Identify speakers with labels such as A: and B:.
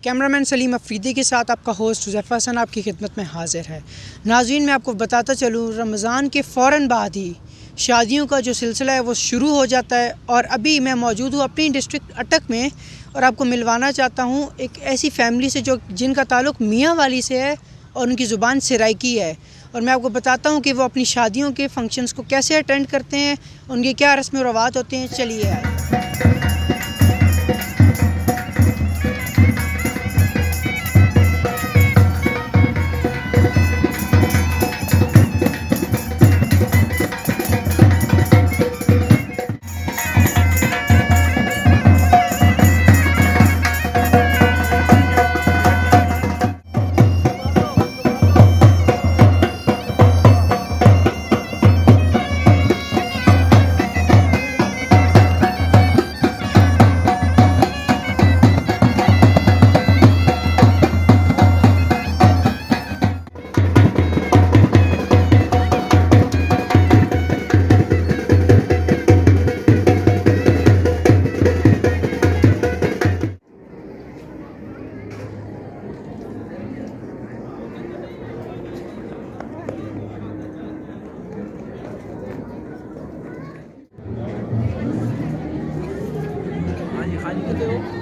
A: Cameraman Salim Afridi के साथ आपका होस्ट हुज़ैफ़ा हसन आपकी खिदमत में हाज़िर है। नाज़रीन, मैं आपको बताता चलूँ, रमज़ान के फ़ौरन बाद ही शादियों का जो सिलसिला है वो शुरू हो जाता है और अभी मैं मौजूद हूँ अपनी डिस्ट्रिक्ट अटक में और आपको मिलवाना चाहता हूँ एक ऐसी फ़ैमिली से जो जिनका ताल्लुक़ मियाँ वाली से है और उनकी ज़ुबान सराइकी है। और मैं आपको बताता हूँ कि वो अपनी शादियों के फंक्शंस को कैसे अटेंड करते हैं, उनके क्या रस्म व रवात होते हैं। चलिए आए।
B: हाँ जी, खाली कितने हो?